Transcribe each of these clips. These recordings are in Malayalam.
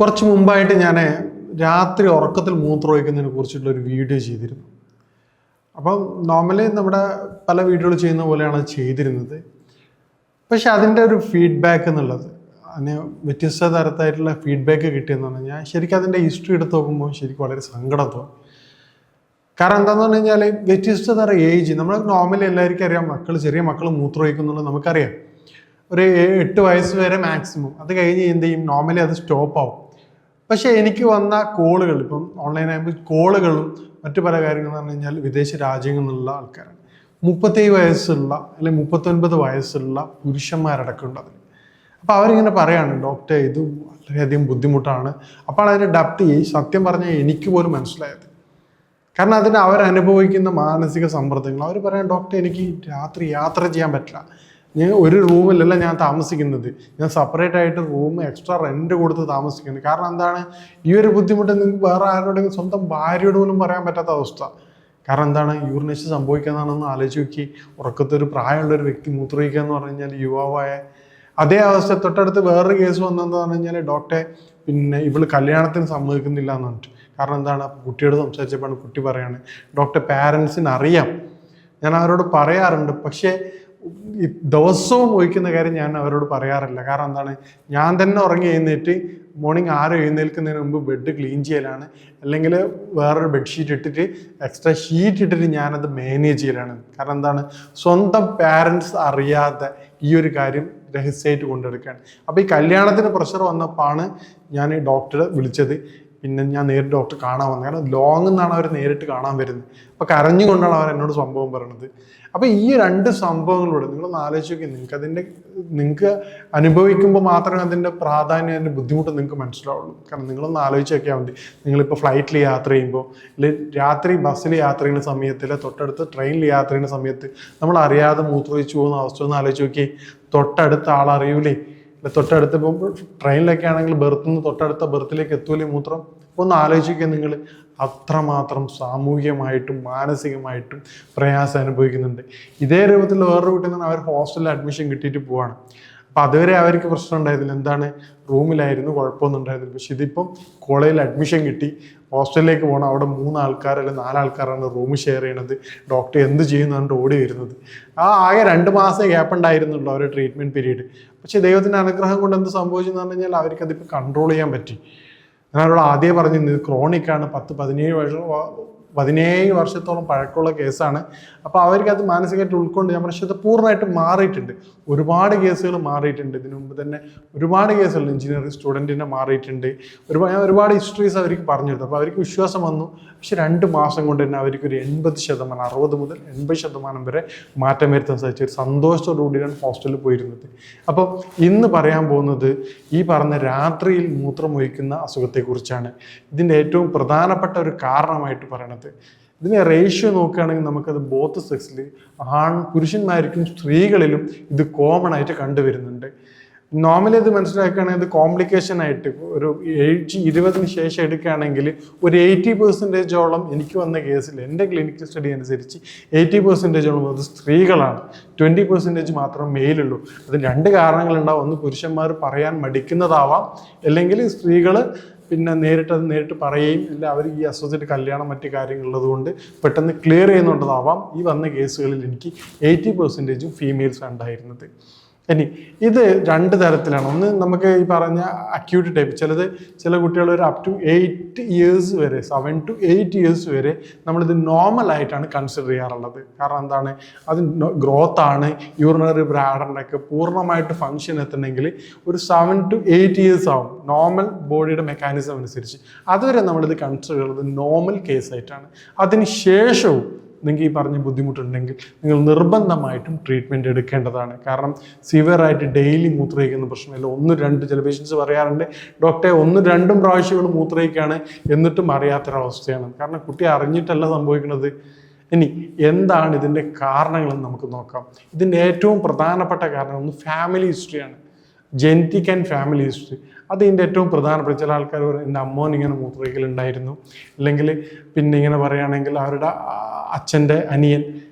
കുറച്ച് മുമ്പായിട്ട് ഞാൻ രാത്രി ഉറക്കത്തിൽ മൂത്രമൊഴിക്കുന്നതിനെ കുറിച്ചിട്ടുള്ള ഒരു വീഡിയോ ചെയ്തിരുന്നു. അപ്പം നോർമലി നമ്മുടെ പല വീഡിയോകൾ ചെയ്യുന്ന പോലെയാണ് അത് ചെയ്തിരുന്നത്. പക്ഷെ അതിൻ്റെ ഒരു ഫീഡ്ബാക്ക് എന്നുള്ളത് അതിന് വ്യത്യസ്ത തരത്തായിട്ടുള്ള ഫീഡ്ബാക്ക് കിട്ടിയെന്ന് പറഞ്ഞു കഴിഞ്ഞാൽ ശരിക്കും അതിൻ്റെ ഹിസ്റ്ററി എടുത്ത് നോക്കുമ്പോൾ ശരിക്കും വളരെ സങ്കടം തോന്നും. കാരണം എന്താണെന്ന് പറഞ്ഞു കഴിഞ്ഞാൽ വ്യത്യസ്ത തരം ഏജ് നമ്മൾ നോർമലി എല്ലാവർക്കും അറിയാം, ചെറിയ മക്കൾ മൂത്രമൊഴിക്കുന്നുള്ളത് നമുക്കറിയാം. ഒരു 8 വയസ്സ് വരെ മാക്സിമം, അത് കഴിഞ്ഞ് എന്ത് ചെയ്യും, നോർമലി അത് സ്റ്റോപ്പ് ആവും. പക്ഷേ എനിക്ക് വന്ന കോളുകൾ, ഇപ്പം ഓൺലൈനാകുമ്പോൾ കോളുകളും മറ്റു പല കാര്യങ്ങളെന്ന് പറഞ്ഞു കഴിഞ്ഞാൽ വിദേശ രാജ്യങ്ങളിൽ നിന്നുള്ള ആൾക്കാരാണ്. 37 വയസ്സുള്ള അല്ലെങ്കിൽ 39 വയസ്സുള്ള പുരുഷന്മാരടക്കമുണ്ട് അതിൽ. അപ്പോൾ അവരിങ്ങനെ പറയാണ്, ഡോക്ടർ ഇത് വളരെയധികം ബുദ്ധിമുട്ടാണ്. അപ്പോൾ അതിൻ്റെ ഡെപ്ത് സത്യം പറഞ്ഞാൽ എനിക്ക് പോലും മനസ്സിലായത്. കാരണം അതിന് അവരനുഭവിക്കുന്ന മാനസിക സമ്മർദ്ദങ്ങൾ. അവർ പറയാം, ഡോക്ടർ എനിക്ക് രാത്രി യാത്ര ചെയ്യാൻ പറ്റില്ല, ഞാൻ ഒരു റൂമിലല്ല ഞാൻ താമസിക്കുന്നത്, ഞാൻ സെപ്പറേറ്റ് ആയിട്ട് റൂം എക്സ്ട്രാ റെന്റ് കൊടുത്ത് താമസിക്കുന്നത്. കാരണം എന്താണ്, ഈ ഒരു ബുദ്ധിമുട്ട് നിങ്ങൾക്ക് വേറെ ആരോടെങ്കിലും സ്വന്തം ഭാര്യയോട് പോലും പറയാൻ പറ്റാത്ത അവസ്ഥ. കാരണം എന്താണ്, യൂറിനേഷൻ സംഭവിക്കുന്നതാണെന്ന് ആലോചിച്ച് നോക്കി. ഉറക്കത്തൊരു പ്രായമുള്ളൊരു വ്യക്തി മൂത്രമൊഴിക്കുക എന്ന് പറഞ്ഞു കഴിഞ്ഞാൽ യുവാവായ അതേ അവസ്ഥ. തൊട്ടടുത്ത് വേറൊരു കേസ് വന്നതെന്ന് പറഞ്ഞു കഴിഞ്ഞാൽ ഡോക്ടറെ ഇവള് കല്യാണത്തിന് സമ്മതിക്കുന്നില്ല എന്ന് പറഞ്ഞിട്ട്. കാരണം എന്താണ്, കുട്ടിയോട് സംസാരിച്ചപ്പോൾ കുട്ടി പറയാണ്, ഡോക്ടർ പാരൻസിന് അറിയാം, ഞാൻ അവരോട് പറയാറുണ്ട്, പക്ഷേ ദിവസവും ഒഴിക്കുന്ന കാര്യം ഞാൻ അവരോട് പറയാറില്ല. കാരണം എന്താണ്, ഞാൻ തന്നെ ഉറങ്ങി എഴുന്നേറ്റ് മോർണിംഗ് ആരും എഴുന്നേൽക്കുന്നതിന് മുമ്പ് ബെഡ് ക്ലീൻ ചെയ്യലാണ്, അല്ലെങ്കിൽ വേറൊരു ബെഡ്ഷീറ്റ് ഇട്ടിട്ട് എക്സ്ട്രാ ഷീറ്റ് ഇട്ടിട്ട് ഞാനത് മാനേജ് ചെയ്യലാണ്. കാരണം എന്താണ്, സ്വന്തം പാരൻസ് അറിയാതെ ഈ ഒരു കാര്യം രഹസ്യമായിട്ട് കൊണ്ടെടുക്കുകയാണ്. അപ്പോൾ ഈ കല്യാണത്തിന് പ്രഷർ വന്നപ്പോഴാണ് ഞാൻ ഡോക്ടറെ വിളിച്ചത്. പിന്നെ ഞാൻ നേരിട്ട് ഡോക്ടറെ കാണാൻ വന്നത്. കാരണം ലോങ് നിന്നാണ് അവർ നേരിട്ട് കാണാൻ വരുന്നത്. അപ്പോൾ കരഞ്ഞുകൊണ്ടാണ് അവർ എന്നോട് സംഭവം പറയണത്. അപ്പോൾ ഈ 2 സംഭവങ്ങളിലൂടെ നിങ്ങളൊന്ന് ആലോചിച്ച് നോക്കി, നിങ്ങൾക്ക് അനുഭവിക്കുമ്പോൾ മാത്രമേ അതിൻ്റെ പ്രാധാന്യം, അതിൻ്റെ ബുദ്ധിമുട്ട് നിങ്ങൾക്ക് മനസ്സിലാവുള്ളൂ. കാരണം നിങ്ങളൊന്ന് ആലോചിച്ച് നോക്കിയാൽ മതി, നിങ്ങളിപ്പോൾ ഫ്ലൈറ്റിൽ യാത്ര ചെയ്യുമ്പോൾ, അല്ലെങ്കിൽ രാത്രി ബസ്സിൽ യാത്ര ചെയ്യുന്ന സമയത്തിൽ, തൊട്ടടുത്ത് ട്രെയിനിൽ യാത്ര ചെയ്യുന്ന സമയത്ത് നമ്മൾ അറിയാതെ മൂത്രമൊഴിച്ച് പോകുന്ന അവസ്ഥ ഒന്ന് ആലോചിച്ച് നോക്കി. തൊട്ടടുത്ത ആളറിയൂലേ, തൊട്ടടുത്ത് പോകുമ്പോൾ ട്രെയിനിലൊക്കെ ആണെങ്കിൽ ബെർത്തുനിന്ന് തൊട്ടടുത്ത ബെർത്തിലേക്ക് എത്തൂലേ മൂത്രം. ഒന്ന് ആലോചിക്കുക, നിങ്ങൾ അത്രമാത്രം സാമൂഹികമായിട്ടും മാനസികമായിട്ടും പ്രയാസം അനുഭവിക്കുന്നുണ്ട്. ഇതേ രൂപത്തിൽ വേറൊരു വീട്ടിൽ നിന്ന് അവർ ഹോസ്റ്റലിൽ അഡ്മിഷൻ കിട്ടിയിട്ട് പോവാണ്. അപ്പം അതുവരെ അവർക്ക് പ്രശ്നം ഉണ്ടായിരുന്നില്ല, എന്താണ്, റൂമിലായിരുന്നു, കുഴപ്പമൊന്നും ഉണ്ടായിരുന്നില്ല. പക്ഷെ ഇതിപ്പം കോളേജിൽ അഡ്മിഷൻ കിട്ടി, ഹോസ്റ്റലിലേക്ക് പോകണം, അവിടെ 3 ആൾക്കാർ അല്ലെങ്കിൽ 4 ആൾക്കാരാണ് റൂം ഷെയർ ചെയ്യണത്. ഡോക്ടർ എന്ത് ചെയ്യുന്നതുകൊണ്ട് ഓടി വരുന്നത്. ആകെ 2 മാസം ഗ്യാപ്പ് ഉണ്ടായിരുന്നുള്ളൂ അവരുടെ ട്രീറ്റ്മെൻറ്റ് പീരീഡ്. പക്ഷേ ദൈവത്തിൻ്റെ അനുഗ്രഹം കൊണ്ട് എന്ത് സംഭവിച്ചെന്ന് പറഞ്ഞു കഴിഞ്ഞാൽ അവർക്കതിപ്പോൾ കൺട്രോൾ ചെയ്യാൻ പറ്റി. ഞാനവിടെ ആദ്യം പറഞ്ഞിരുന്നത് ക്രോണിക്കാണ്, 17 വർഷത്തോളം പഴക്കമുള്ള കേസാണ്. അപ്പോൾ അവർക്കത് മാനസികമായിട്ട് ഉൾക്കൊണ്ട് ഞാൻ പക്ഷേ അത് പൂർണ്ണമായിട്ട് മാറിയിട്ടുണ്ട്. ഒരുപാട് കേസുകൾ മാറിയിട്ടുണ്ട്. ഇതിനു മുമ്പ് തന്നെ ഒരുപാട് കേസുകൾ എഞ്ചിനീയറിംഗ് സ്റ്റുഡൻറ്റിനെ മാറിയിട്ടുണ്ട്. ഞാൻ ഒരുപാട് ഹിസ്റ്ററീസ് അവർക്ക് പറഞ്ഞിരുന്നു. അപ്പോൾ അവർക്ക് വിശ്വാസം വന്നു. പക്ഷെ 2 മാസം കൊണ്ട് തന്നെ അവർക്കൊരു 80%, 60 മുതൽ 80% വരെ മാറ്റം വരുത്താൻ സാധിച്ചു. ഒരു സന്തോഷത്തോടുകൂടിയാണ് ഹോസ്റ്റലിൽ പോയിരുന്നത്. അപ്പോൾ ഇന്ന് പറയാൻ പോകുന്നത് ഈ പറഞ്ഞ രാത്രിയിൽ മൂത്രമൊഴിക്കുന്ന അസുഖത്തെക്കുറിച്ചാണ്. ഇതിൻ്റെ ഏറ്റവും പ്രധാനപ്പെട്ട ഒരു കാരണമായിട്ട് പറയണത്, ഇതിനെ റേഷ്യോ നോക്കുകയാണെങ്കിൽ നമുക്കത് ബോത്ത് സെക്സിൽ പുരുഷന്മാർക്കും സ്ത്രീകളിലും ഇത് കോമൺ ആയിട്ട് കണ്ടുവരുന്നുണ്ട്. നോർമലി ഇത് മനസ്സിലാക്കുകയാണെങ്കിൽ ഇത് കോംപ്ലിക്കേഷൻ ആയിട്ട് ഒരു ഏജ് 20-ന് ശേഷം എടുക്കുകയാണെങ്കിൽ ഒരു 80% എനിക്ക് വന്ന കേസിൽ എൻ്റെ ക്ലിനിക്കൽ സ്റ്റഡി അനുസരിച്ച് 80% അത് സ്ത്രീകളാണ്, 20% മാത്രം മെയിലുള്ളൂ. അതിന് 2 കാരണങ്ങളുണ്ടാവും. ഒന്ന് പുരുഷന്മാർ പറയാൻ മടിക്കുന്നതാവാം, അല്ലെങ്കിൽ സ്ത്രീകൾ നേരിട്ട് പറയുകയും, അല്ല അവർ ഈ അസുഖത്തിൻ്റെ കല്യാണം മറ്റു കാര്യങ്ങളുള്ളത് കൊണ്ട് പെട്ടെന്ന് ക്ലിയർ ചെയ്യുന്നുണ്ടതാവാം. ഈ വന്ന കേസുകളിൽ എനിക്ക് 80% ഫീമെയിൽസ് ഉണ്ടായിരുന്നത്. ഇനി ഇത് 2 തരത്തിലാണ്. ഒന്ന് നമുക്ക് ഈ പറഞ്ഞ അക്യൂട്ട് ടൈപ്പ്, ചില കുട്ടികൾ ഒരു അപ് ടു 8 ഇയേഴ്സ് വരെ, 7 to 8 ഇയേഴ്സ് വരെ നമ്മളിത് നോർമലായിട്ടാണ് കൺസിഡർ ചെയ്യാറുള്ളത്. കാരണം എന്താണ്, അത് ഗ്രോത്ത് ആണ്. യൂറിനറി ബ്ലാഡറിനൊക്കെ പൂർണ്ണമായിട്ട് ഫങ്ഷൻ എത്തണമെങ്കിൽ ഒരു 7 to 8 ഇയേഴ്സ് ആവും, നോർമൽ ബോഡിയുടെ മെക്കാനിസം അനുസരിച്ച്. അതുവരെ നമ്മളിത് കൺസിഡർ ചെയ്യുന്നത് നോർമൽ കേസായിട്ടാണ്. അതിന് ശേഷവും നിങ്ങൾക്ക് ഈ പറഞ്ഞ ബുദ്ധിമുട്ടുണ്ടെങ്കിൽ നിങ്ങൾ നിർബന്ധമായിട്ടും ട്രീറ്റ്മെൻറ്റ് എടുക്കേണ്ടതാണ്. കാരണം സിവിയറായിട്ട് ഡെയിലി മൂത്രമൊഴിക്കുന്ന പ്രശ്നമില്ല. 1-2 ചില പേഷ്യൻസ് പറയാറുണ്ട്, ഡോക്ടറെ 1-2 പ്രാവശ്യങ്ങൾ മൂത്രമൊഴിക്കുകയാണ് എന്നിട്ടും അറിയാത്തൊരവസ്ഥയാണ്. കാരണം കുട്ടി അറിഞ്ഞിട്ടല്ല സംഭവിക്കുന്നത്. ഇനി എന്താണ് ഇതിൻ്റെ കാരണങ്ങളെന്ന് നമുക്ക് നോക്കാം. ഇതിൻ്റെ ഏറ്റവും പ്രധാനപ്പെട്ട കാരണം ഒന്ന് ഫാമിലി ഹിസ്റ്ററിയാണ്. ജെനറ്റിക് ആൻഡ് ഫാമിലി ഹിസ്റ്ററി അത് ഇതിൻ്റെ ഏറ്റവും പ്രധാനപ്പെട്ട. ചില ആൾക്കാർ പറയും, എൻ്റെ അമ്മോൻ ഇങ്ങനെ മൂത്രമൊഴിക്കലുണ്ടായിരുന്നു, അല്ലെങ്കിൽ ഇങ്ങനെ പറയുകയാണെങ്കിൽ അവരുടെ അച്ഛൻ്റെ അനിയൻ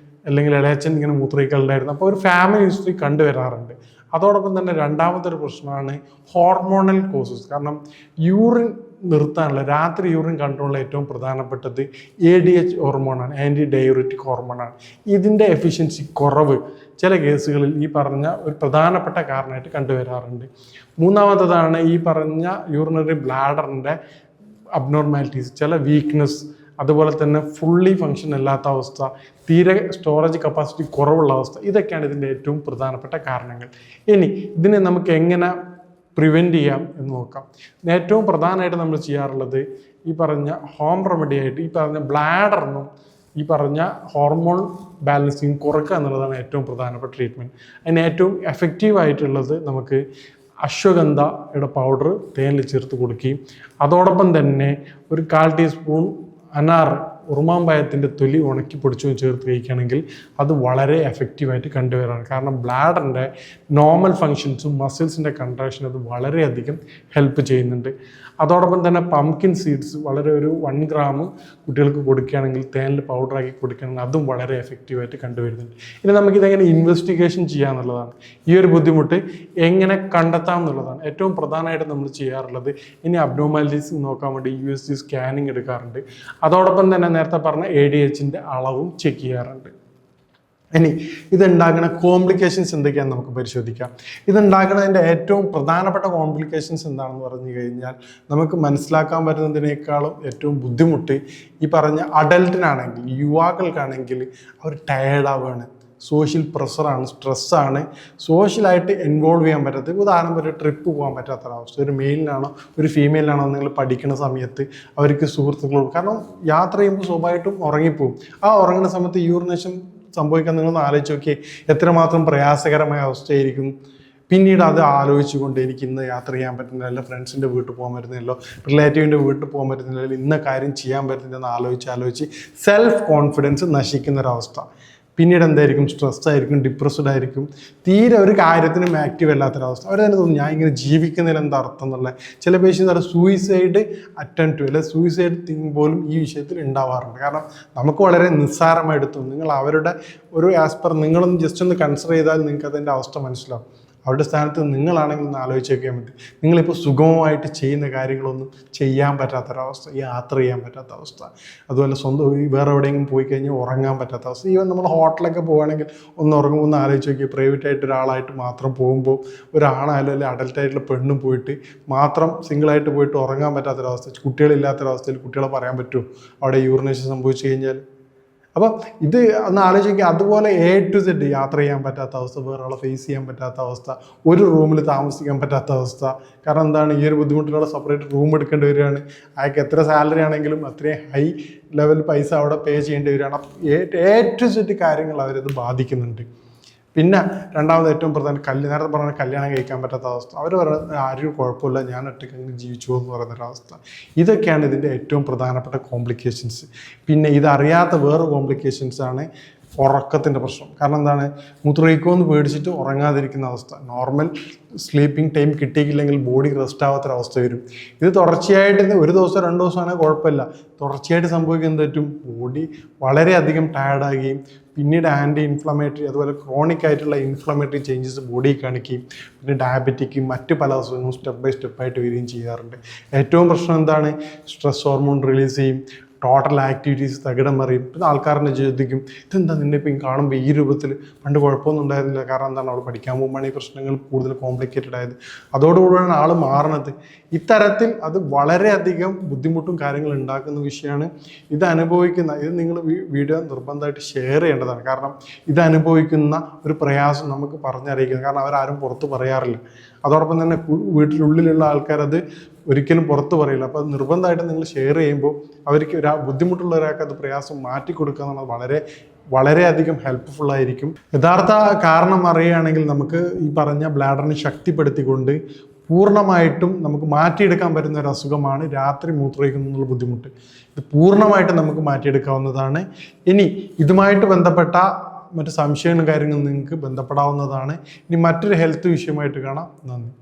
അല്ലെങ്കിൽ ഇളയച്ചൻ ഇങ്ങനെ മൂത്രമൊഴിക്കലുണ്ടായിരുന്നു. അപ്പോൾ ഒരു ഫാമിലി ഹിസ്റ്ററി കണ്ടുവരാറുണ്ട്. അതോടൊപ്പം തന്നെ രണ്ടാമത്തെ ഒരു പ്രശ്നമാണ് ഹോർമോണൽ കോസസ്. കാരണം യൂറിൻ നിർത്താനുള്ള രാത്രി യൂറിൻ കൺട്രോളിൽ ഏറ്റവും പ്രധാനപ്പെട്ടത് ADH ഹോർമോണാണ്, ആൻറ്റി ഡയയൂറിറ്റിക് ഹോർമോണാണ്. ഇതിൻ്റെ എഫിഷ്യൻസി കുറവ് ചില കേസുകളിൽ ഈ പറഞ്ഞ ഒരു പ്രധാനപ്പെട്ട കാരണമായിട്ട് കണ്ടുവരാറുണ്ട്. മൂന്നാമത്തതാണ് ഈ പറഞ്ഞ യൂറിനറി ബ്ലാഡറിൻ്റെ അബ്നോർമാലിറ്റീസ്, ചില വീക്ക്നെസ്, അതുപോലെ തന്നെ ഫുള്ളി ഫങ്ഷൻ അല്ലാത്ത അവസ്ഥ, തീരെ സ്റ്റോറേജ് കപ്പാസിറ്റി കുറവുള്ള അവസ്ഥ. ഇതൊക്കെയാണ് ഇതിൻ്റെ ഏറ്റവും പ്രധാനപ്പെട്ട കാരണങ്ങൾ. ഇനി ഇതിനെ നമുക്ക് എങ്ങനെ പ്രിവെൻറ്റ് ചെയ്യാം എന്ന് നോക്കാം. ഏറ്റവും പ്രധാനമായിട്ട് നമ്മൾ ചെയ്യാറുള്ളത് ഈ പറഞ്ഞ ഹോം റെമഡി ആയിട്ട് ഈ പറഞ്ഞ ബ്ലാഡറിനും ഈ പറഞ്ഞ ഹോർമോൺ ബാലൻസിങ് കുറക്കുക എന്നുള്ളതാണ് ഏറ്റവും പ്രധാനപ്പെട്ട ട്രീറ്റ്മെൻറ്റ്. അതിന് ഏറ്റവും എഫക്റ്റീവായിട്ടുള്ളത് നമുക്ക് അശ്വഗന്ധയുടെ പൗഡർ തേനിൽ ചേർത്ത് കൊടുക്കുകയും അതോടൊപ്പം തന്നെ ഒരു 1/4 ടീസ്പൂൺ അനാർ ഉറുമാമ്പഴത്തിൻ്റെ തൊലി ഉണക്കി പൊടിച്ചു ചേർത്ത് കഴിക്കുകയാണെങ്കിൽ അത് വളരെ എഫക്റ്റീവായിട്ട് കണ്ടുവരാണ്. കാരണം ബ്ലാഡറിൻ്റെ നോർമൽ ഫങ്ഷൻസും മസിൽസിൻ്റെ കൺട്രാക്ഷനും അത് വളരെയധികം ഹെൽപ്പ് ചെയ്യുന്നുണ്ട്. അതോടൊപ്പം തന്നെ പംകിൻ സീഡ്സ് വളരെ ഒരു 1 ഗ്രാം കുട്ടികൾക്ക് കൊടുക്കുകയാണെങ്കിൽ തേനിൽ പൗഡറാക്കി കൊടുക്കുകയാണെങ്കിൽ അതും വളരെ എഫക്റ്റീവായിട്ട് കണ്ടുവരുന്നുണ്ട്. ഇനി നമുക്കിതെങ്ങനെ ഇൻവെസ്റ്റിഗേഷൻ ചെയ്യാമെന്നുള്ളതാണ്. ഈ ഒരു ബുദ്ധിമുട്ട് എങ്ങനെ കണ്ടെത്താം എന്നുള്ളതാണ് ഏറ്റവും പ്രധാനമായിട്ട് നമ്മൾ ചെയ്യാറുള്ളത്. ഇനി അബ്നോർമാലിറ്റീസ് നോക്കാൻ വേണ്ടി USG സ്കാനിങ് എടുക്കാറുണ്ട്. അതോടൊപ്പം തന്നെ നേരത്തെ പറഞ്ഞ ADHൻ്റെ അളവും ചെക്ക് ചെയ്യാറുണ്ട്. ഇനി ഇതുണ്ടാകുന്ന കോംപ്ലിക്കേഷൻസ് എന്തൊക്കെയാണെന്ന് നമുക്ക് പരിശോധിക്കാം. ഇതുണ്ടാകുന്നതിൻ്റെ ഏറ്റവും പ്രധാനപ്പെട്ട കോംപ്ലിക്കേഷൻസ് എന്താണെന്ന് പറഞ്ഞു കഴിഞ്ഞാൽ നമുക്ക് മനസ്സിലാക്കാൻ പറ്റുന്നതിനേക്കാളും ഏറ്റവും ബുദ്ധിമുട്ട് ഈ പറഞ്ഞ അഡൽട്ടിനാണെങ്കിൽ, യുവാക്കൾക്കാണെങ്കിൽ അവർ ടയേർഡാവുകയാണ്. സോഷ്യൽ പ്രഷറാണ്, സ്ട്രെസ്സാണ്, സോഷ്യലായിട്ട് ഇൻവോൾവ് ചെയ്യാൻ പറ്റാത്ത. ഉദാഹരണം ഒരു ട്രിപ്പ് പോകാൻ പറ്റാത്തൊരവസ്ഥ. ഒരു മെയിലിനാണോ ഒരു ഫീമെയിലാണോ നിങ്ങൾ പഠിക്കുന്ന സമയത്ത് അവർക്ക് സുഹൃത്തുക്കളും, കാരണം യാത്ര ചെയ്യുമ്പോൾ സ്വാഭാവികമായിട്ടും ഉറങ്ങിപ്പോകും. ആ ഉറങ്ങുന്ന സമയത്ത് യൂറിനേഷൻ സംഭവിക്കാൻ നിങ്ങളൊന്ന് ആലോചിച്ച് നോക്കിയേ എത്രമാത്രം പ്രയാസകരമായ അവസ്ഥയായിരിക്കും. പിന്നീട് അത് ആലോചിച്ചുകൊണ്ട് എനിക്ക് ഇന്ന് യാത്ര ചെയ്യാൻ പറ്റുന്നില്ല, ഫ്രണ്ട്സിൻ്റെ വീട്ടിൽ പോകാൻ പറ്റുന്നില്ലല്ലോ, റിലേറ്റീവിൻ്റെ വീട്ടിൽ പോകാൻ പറ്റുന്നില്ലല്ലോ, ഇന്ന കാര്യം ചെയ്യാൻ പറ്റുന്നില്ലെന്ന് ആലോചിച്ച് സെൽഫ് കോൺഫിഡൻസ് നശിക്കുന്നൊരവസ്ഥ. പിന്നീട് എന്തായിരിക്കും, സ്ട്രെസ് ആയിരിക്കും, ഡിപ്രസ്ഡ് ആയിരിക്കും, തീരെ ഒരു കാര്യത്തിനും ആക്റ്റീവ് അല്ലാത്തൊരവസ്ഥ. അവർ തന്നെ തോന്നും ഞാൻ ഇങ്ങനെ ജീവിക്കുന്നതിൽ എന്താ അർത്ഥം എന്നുള്ള. ചില പേഷ്യൻസ് പറയും സൂയിസൈഡ് അറ്റംപ്റ്റ് അല്ലെ സൂയിസൈഡ് തിങ് പോലും ഈ വിഷയത്തിൽ ഉണ്ടാവാറുണ്ട്. കാരണം നമുക്ക് വളരെ നിസ്സാരമായിട്ട് തോന്നും. നിങ്ങൾ അവരുടെ ഒരു ആസ് പെർ നിങ്ങളൊന്ന് ജസ്റ്റ് ഒന്ന് കൺസിഡർ ചെയ്താൽ നിങ്ങൾക്ക് അതിൻ്റെ അവസ്ഥ മനസ്സിലാവും. അവരുടെ സ്ഥാനത്ത് നിങ്ങളാണെങ്കിൽ ഒന്ന് ആലോചിച്ച് നോക്കിയാൽ മതി. നിങ്ങളിപ്പോൾ സുഗമമായിട്ട് ചെയ്യുന്ന കാര്യങ്ങളൊന്നും ചെയ്യാൻ പറ്റാത്തൊരവസ്ഥ, യാത്ര ചെയ്യാൻ പറ്റാത്ത അവസ്ഥ, അതുപോലെ സ്വന്തം വേറെ എവിടെയെങ്കിലും പോയി കഴിഞ്ഞാൽ ഉറങ്ങാൻ പറ്റാത്ത അവസ്ഥ. ഈവൻ നമ്മൾ ഹോട്ടലൊക്കെ പോകുകയാണെങ്കിൽ ഒന്ന് ഉറങ്ങുമ്പോൾ ഒന്ന് ആലോചിച്ച് നോക്കിയാൽ പ്രൈവറ്റായിട്ട് ഒരാളായിട്ട് മാത്രം പോകുമ്പോൾ ഒരാണായാലും അല്ലെങ്കിൽ അഡൽട്ടായിട്ടുള്ള പെണ്ണും പോയിട്ട് മാത്രം സിംഗിളായിട്ട് പോയിട്ട് ഉറങ്ങാൻ പറ്റാത്തൊരവസ്ഥ, കുട്ടികളില്ലാത്തൊരവസ്ഥയിൽ കുട്ടികളെ പറയാൻ പറ്റുമോ അവിടെ യൂറിനേഷൻ സംഭവിച്ചു കഴിഞ്ഞാൽ? അപ്പം ഇത് ഒന്ന് ആലോചിക്കുക. അതുപോലെ A to Z യാത്ര ചെയ്യാൻ പറ്റാത്ത അവസ്ഥ, വേറൊരാളെ ഫേസ് ചെയ്യാൻ പറ്റാത്ത അവസ്ഥ, ഒരു റൂമിൽ താമസിക്കാൻ പറ്റാത്ത അവസ്ഥ. കാരണം എന്താണ്, ഈ ഒരു ബുദ്ധിമുട്ടിലുള്ള സെപ്പറേറ്റ് റൂം എടുക്കേണ്ടി വരികയാണ്. അയാൾക്ക് എത്ര സാലറി ആണെങ്കിലും അത്രയും ഹൈ ലെവൽ പൈസ അവിടെ പേ ചെയ്യേണ്ടി വരികയാണ്. A to Z കാര്യങ്ങൾ അവരത് ബാധിക്കുന്നുണ്ട്. പിന്നെ രണ്ടാമത് ഏറ്റവും പ്രധാനം നേരത്തെ പറഞ്ഞ കല്യാണം കഴിക്കാൻ പറ്റാത്ത അവസ്ഥ. അവർ പറയുന്നത് ആരും കുഴപ്പമില്ല, ഞാൻ ഒറ്റയ്ക്ക് അങ്ങനെ ജീവിച്ചു എന്ന് പറയുന്നൊരവസ്ഥ. ഇതൊക്കെയാണ് ഇതിൻ്റെ ഏറ്റവും പ്രധാനപ്പെട്ട കോംപ്ലിക്കേഷൻസ്. പിന്നെ ഇതറിയാത്ത വേറെ കോംപ്ലിക്കേഷൻസാണ് ഉറക്കത്തിൻ്റെ പ്രശ്നം. കാരണം എന്താണ്, മൂത്രമൊഴിക്കുമെന്ന് പേടിച്ചിട്ട് ഉറങ്ങാതിരിക്കുന്ന അവസ്ഥ. നോർമൽ സ്ലീപ്പിംഗ് ടൈം കിട്ടിയില്ലെങ്കിൽ ബോഡി റെസ്റ്റ് ആവാത്തൊരവസ്ഥ വരും. ഇത് തുടർച്ചയായിട്ട് 1 ദിവസം 2 ദിവസമാണെങ്കിൽ കുഴപ്പമില്ല. തുടർച്ചയായിട്ട് സംഭവിക്കുന്നത് പറ്റും ബോഡി വളരെയധികം ടയർഡാകുകയും പിന്നീട് ആൻറ്റി ഇൻഫ്ലമേറ്ററി അതുപോലെ ക്രോണിക് ആയിട്ടുള്ള ഇൻഫ്ലമേറ്ററി ചേഞ്ചസ് ബോഡിയിൽ കാണിക്കുകയും പിന്നെ ഡയബറ്റിക്കും മറ്റ് പല അസുഖങ്ങളും സ്റ്റെപ്പ് ബൈ സ്റ്റെപ്പായിട്ട് വരികയും ചെയ്യാറുണ്ട്. ഏറ്റവും പ്രശ്നം എന്താണ്, സ്ട്രെസ് ഹോർമോൺ റിലീസ് ചെയ്യും, ടോട്ടൽ ആക്ടിവിറ്റീസ് തകിടം മറിയും. പിന്നെ ആൾക്കാരനെ ചോദിക്കും ഇതെന്താ നിന്നെ ഇപ്പം കാണുമ്പോൾ ഈ രൂപത്തിൽ, പണ്ട് കുഴപ്പമൊന്നും ഉണ്ടായിരുന്നില്ല. കാരണം എന്താണ്, അവിടെ പഠിക്കാൻ പോകുമ്പോഴാണ് ഈ പ്രശ്നങ്ങൾ കൂടുതൽ കോംപ്ലിക്കേറ്റഡ് ആയത്. അതോടുകൂടിയാണ് ആൾ മാറണത്. ഇത്തരത്തിൽ അത് വളരെയധികം ബുദ്ധിമുട്ടും കാര്യങ്ങളും ഉണ്ടാക്കുന്ന വിഷയമാണ്. ഇത് നിങ്ങൾ വീഡിയോ നിർബന്ധമായിട്ട് ഷെയർ ചെയ്യേണ്ടതാണ്. കാരണം ഇത് അനുഭവിക്കുന്ന ഒരു പ്രയാസം നമുക്ക് പറഞ്ഞറിയിക്കുന്നത്. കാരണം അവരാരും പുറത്ത് പറയാറില്ല. അതോടൊപ്പം തന്നെ വീട്ടിനുള്ളിലുള്ള ആൾക്കാരത് ഒരിക്കലും പുറത്ത് പറയില്ല. അപ്പോൾ അത് നിർബന്ധമായിട്ട് നിങ്ങൾ ഷെയർ ചെയ്യുമ്പോൾ അവർക്ക് ബുദ്ധിമുട്ടുള്ള ഒരാൾക്ക് അത് പ്രയാസം മാറ്റിക്കൊടുക്കുക എന്നുള്ളത് വളരെയധികം ഹെൽപ്ഫുള്ളായിരിക്കും. യഥാർത്ഥ കാരണം അറിയുകയാണെങ്കിൽ നമുക്ക് ഈ പറഞ്ഞ ബ്ലാഡറിനെ ശക്തിപ്പെടുത്തിക്കൊണ്ട് പൂർണ്ണമായിട്ടും നമുക്ക് മാറ്റിയെടുക്കാൻ പറ്റുന്ന ഒരു അസുഖമാണ് രാത്രി മൂത്രമൊഴിക്കുന്നതിനുള്ള ബുദ്ധിമുട്ട്. ഇത് പൂർണ്ണമായിട്ടും നമുക്ക് മാറ്റിയെടുക്കാവുന്നതാണ്. ഇനി ഇതുമായിട്ട് ബന്ധപ്പെട്ട മറ്റ് സംശയങ്ങളും കാര്യങ്ങളും നിങ്ങൾക്ക് ബന്ധപ്പെടാവുന്നതാണ്. ഇനി മറ്റൊരു ഹെൽത്ത് വിഷയമായിട്ട് കാണാം. നന്ദി.